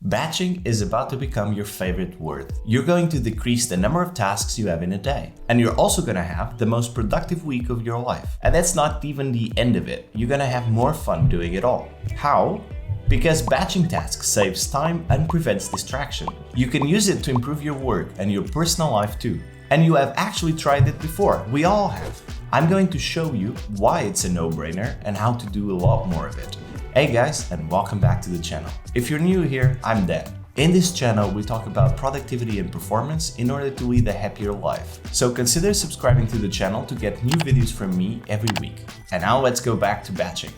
Batching is about to become your favorite word. You're going to decrease the number of tasks you have in a day. And you're also going to have the most productive week of your life. And that's not even the end of it. You're going to have more fun doing it all. How? Because batching tasks saves time and prevents distraction. You can use it to improve your work and your personal life too. And you have actually tried it before. We all have. I'm going to show you why it's a no-brainer and how to do a lot more of it. Hey guys, and welcome back to the channel. If you're new here, I'm Dan. In this channel, we talk about productivity and performance in order to lead a happier life. So consider subscribing to the channel to get new videos from me every week. And now let's go back to batching.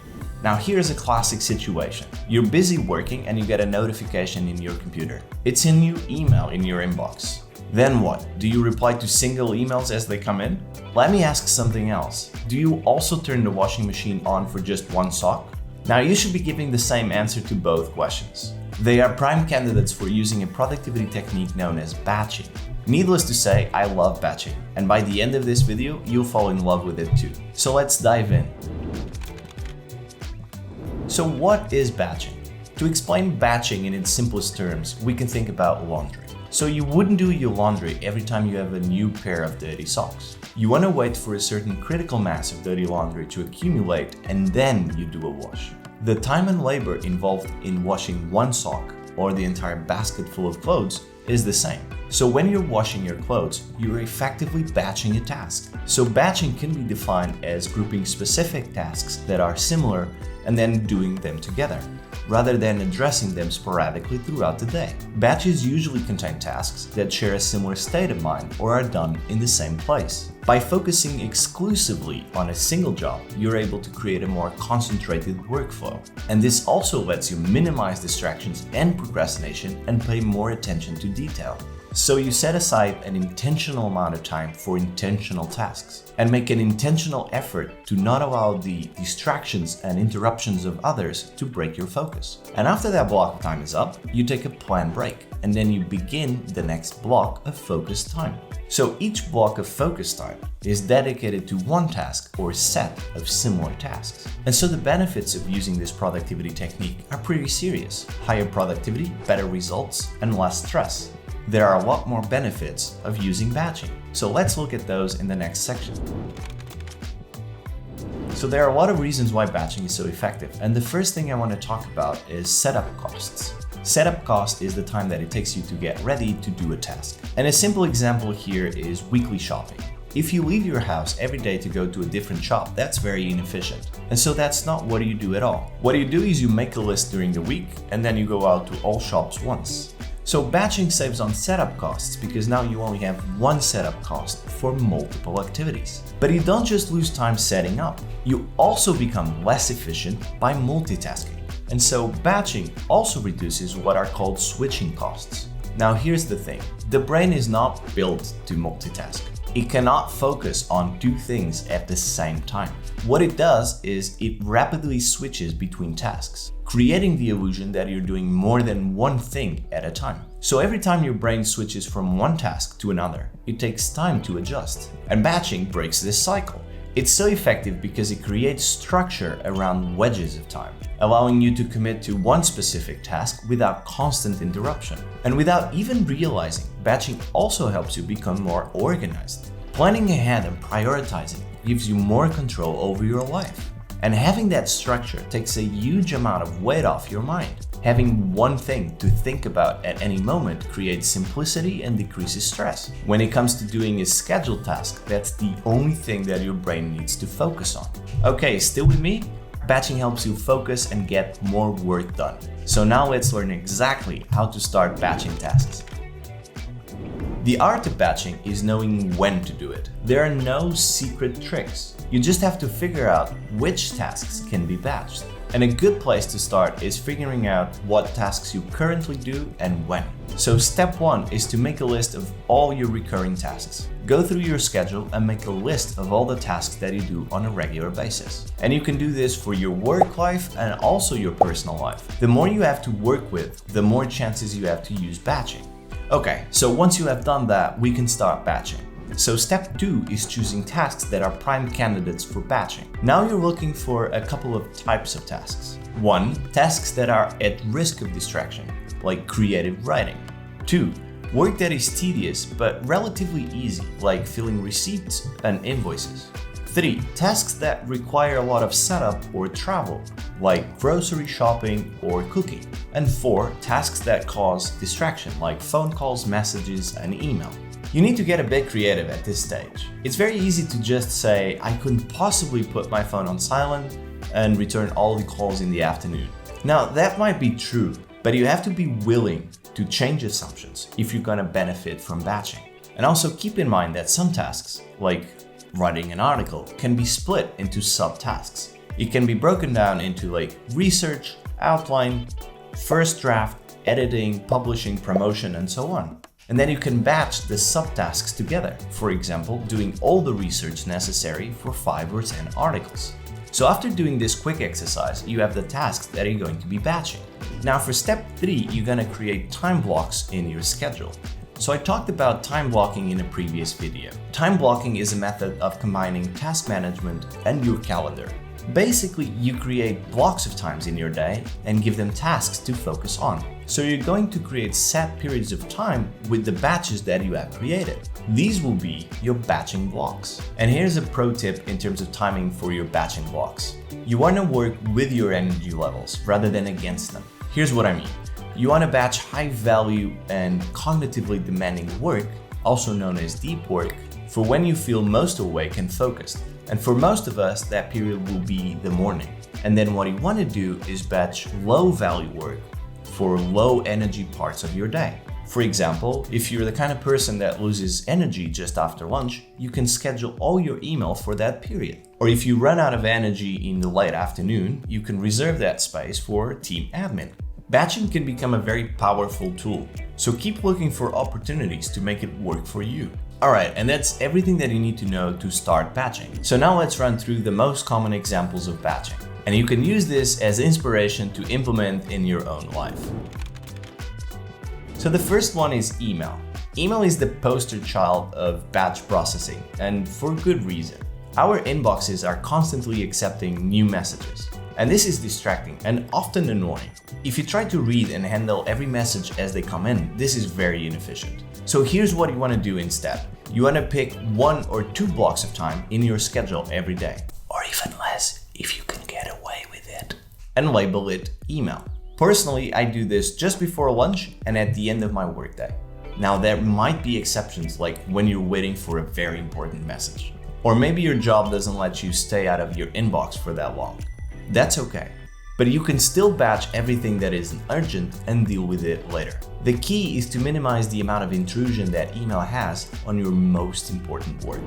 Now here's a classic situation. You're busy working and you get a notification in your computer. It's a new email in your inbox. Then what? Do you reply to single emails as they come in? Let me ask something else. Do you also turn the washing machine on for just one sock? Now you should be giving the same answer to both questions. They are prime candidates for using a productivity technique known as batching. Needless to say, I love batching, and by the end of this video, you'll fall in love with it too. So let's dive in. So what is batching? To explain batching in its simplest terms, we can think about laundry. So you wouldn't do your laundry every time you have a new pair of dirty socks. You want to wait for a certain critical mass of dirty laundry to accumulate and then you do a wash. The time and labor involved in washing one sock or the entire basket full of clothes is the same. So when you're washing your clothes, you're effectively batching a task. So batching can be defined as grouping specific tasks that are similar and then doing them together, rather than addressing them sporadically throughout the day. Batches usually contain tasks that share a similar state of mind or are done in the same place. By focusing exclusively on a single job, you're able to create a more concentrated workflow. And this also lets you minimize distractions and procrastination and pay more attention to detail. So you set aside an intentional amount of time for intentional tasks and make an intentional effort to not allow the distractions and interruptions of others to break your focus. And after that block of time is up, you take a planned break and then you begin the next block of focus time. So each block of focus time is dedicated to one task or set of similar tasks. And so the benefits of using this productivity technique are pretty serious. Higher productivity, better results, and less stress. There are a lot more benefits of using batching. So let's look at those in the next section. So there are a lot of reasons why batching is so effective. And the first thing I want to talk about is setup costs. Setup cost is the time that it takes you to get ready to do a task. And a simple example here is weekly shopping. If you leave your house every day to go to a different shop, that's very inefficient. And so that's not what you do at all. What you do is you make a list during the week and then you go out to all shops once. So batching saves on setup costs because now you only have one setup cost for multiple activities. But you don't just lose time setting up, you also become less efficient by multitasking. And so batching also reduces what are called switching costs. Now here's the thing, the brain is not built to multitask. It cannot focus on two things at the same time. What it does is it rapidly switches between tasks, creating the illusion that you're doing more than one thing at a time. So every time your brain switches from one task to another, it takes time to adjust. And batching breaks this cycle. It's so effective because it creates structure around wedges of time, allowing you to commit to one specific task without constant interruption. And without even realizing, batching also helps you become more organized. Planning ahead and prioritizing gives you more control over your life. And having that structure takes a huge amount of weight off your mind. Having one thing to think about at any moment creates simplicity and decreases stress. When it comes to doing a scheduled task, that's the only thing that your brain needs to focus on. Okay, still with me? Batching helps you focus and get more work done. So now let's learn exactly how to start batching tasks. The art of batching is knowing when to do it. There are no secret tricks. You just have to figure out which tasks can be batched. And a good place to start is figuring out what tasks you currently do and when. So step 1 is to make a list of all your recurring tasks. Go through your schedule and make a list of all the tasks that you do on a regular basis. And you can do this for your work life and also your personal life. The more you have to work with, the more chances you have to use batching. Okay, so once you have done that, we can start batching. So step 2 is choosing tasks that are prime candidates for batching. Now you're looking for a couple of types of tasks. 1. Tasks that are at risk of distraction. like creative writing. 2. Work that is tedious but relatively easy, like filling receipts and invoices. 3. Tasks that require a lot of setup or travel, like grocery shopping or cooking. And 4. Tasks that cause distraction, like phone calls, messages, and email. You need to get a bit creative at this stage. It's very easy to just say, I couldn't possibly put my phone on silent and return all the calls in the afternoon. Now, that might be true, but you have to be willing to change assumptions if you're gonna benefit from batching. And also keep in mind that some tasks, like writing an article, can be split into subtasks. It can be broken down into like research, outline, first draft, editing, publishing, promotion, and so on. And then you can batch the subtasks together. For example, doing all the research necessary for 5 or 10 articles. So after doing this quick exercise, you have the tasks that you're going to be batching. Now for step 3, you're gonna create time blocks in your schedule. So I talked about time blocking in a previous video. Time blocking is a method of combining task management and your calendar. Basically, you create blocks of times in your day and give them tasks to focus on. So you're going to create set periods of time with the batches that you have created. These will be your batching blocks. And here's a pro tip in terms of timing for your batching blocks. You want to work with your energy levels rather than against them. Here's what I mean. You want to batch high value and cognitively demanding work, also known as deep work, for when you feel most awake and focused. And for most of us, that period will be the morning. And then what you want to do is batch low value work for low energy parts of your day. For example, if you're the kind of person that loses energy just after lunch, you can schedule all your email for that period. Or if you run out of energy in the late afternoon, you can reserve that space for team admin. Batching can become a very powerful tool, so keep looking for opportunities to make it work for you. Alright, and that's everything that you need to know to start batching. So now let's run through the most common examples of batching. And you can use this as inspiration to implement in your own life. So the first one is email. Email is the poster child of batch processing, and for good reason. Our inboxes are constantly accepting new messages. And this is distracting and often annoying. If you try to read and handle every message as they come in, this is very inefficient. So here's what you want to do instead. You want to pick 1 or 2 blocks of time in your schedule every day, or even less if you can get away with it, and label it email. Personally, I do this just before lunch and at the end of my workday. Now there might be exceptions, like when you're waiting for a very important message. Or maybe your job doesn't let you stay out of your inbox for that long. That's okay. But you can still batch everything that isn't urgent and deal with it later. The key is to minimize the amount of intrusion that email has on your most important work.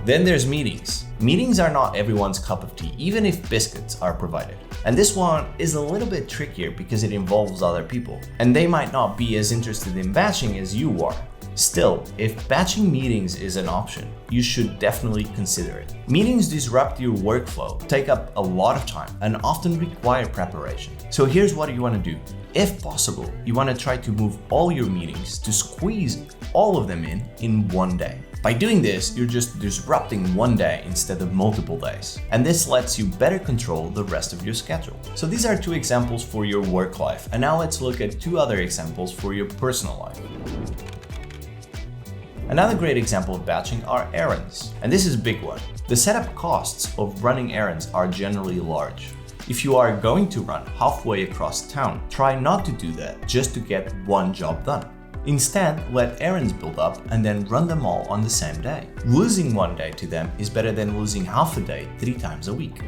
Then there's meetings. Meetings are not everyone's cup of tea, even if biscuits are provided. And this one is a little bit trickier because it involves other people, and they might not be as interested in batching as you are. Still, if batching meetings is an option, you should definitely consider it. Meetings disrupt your workflow, take up a lot of time, and often require preparation. So here's what you want to do. If possible, you want to try to move all your meetings to squeeze all of them in one day. By doing this, you're just disrupting one day instead of multiple days. And this lets you better control the rest of your schedule. So these are 2 examples for your work life. And now let's look at 2 other examples for your personal life. Another great example of batching are errands. And this is a big one. The setup costs of running errands are generally large. If you are going to run halfway across town, try not to do that just to get one job done. Instead, let errands build up and then run them all on the same day. Losing one day to them is better than losing half a day 3 times a week.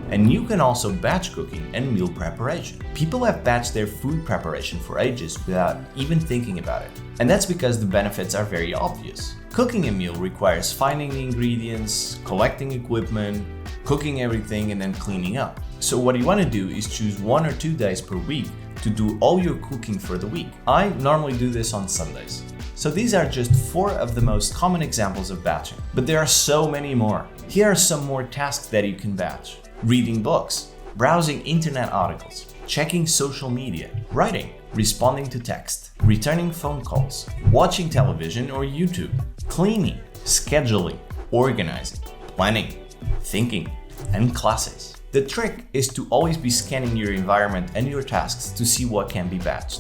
And you can also batch cooking and meal preparation. People have batched their food preparation for ages without even thinking about it. And that's because the benefits are very obvious. Cooking a meal requires finding the ingredients, collecting equipment, cooking everything, and then cleaning up. So what you want to do is choose 1 or 2 days per week to do all your cooking for the week. I normally do this on Sundays. So these are just 4 of the most common examples of batching, but there are so many more. Here are some more tasks that you can batch. Reading books, browsing internet articles, checking social media, writing, responding to text, returning phone calls, watching television or YouTube, cleaning, scheduling, organizing, planning, thinking, and classes. The trick is to always be scanning your environment and your tasks to see what can be batched.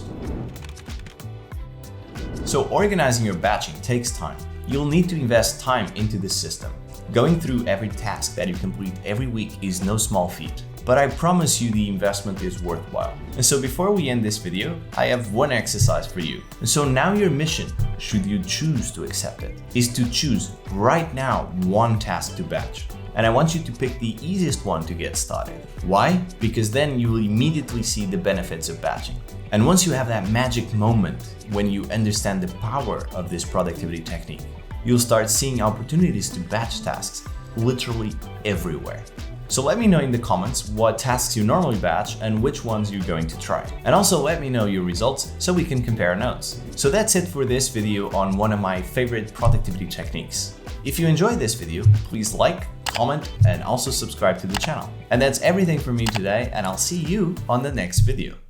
So organizing your batching takes time. You'll need to invest time into this system. Going through every task that you complete every week is no small feat, but I promise you the investment is worthwhile. And so before we end this video, I have one exercise for you. And so now your mission, should you choose to accept it, is to choose right now one task to batch. And I want you to pick the easiest one to get started. Why? Because then you will immediately see the benefits of batching. And once you have that magic moment when you understand the power of this productivity technique, you'll start seeing opportunities to batch tasks literally everywhere. So let me know in the comments what tasks you normally batch and which ones you're going to try. And also let me know your results so we can compare notes. So that's it for this video on one of my favorite productivity techniques. If you enjoyed this video, please like, comment, and also subscribe to the channel. And that's everything for me today, and I'll see you on the next video.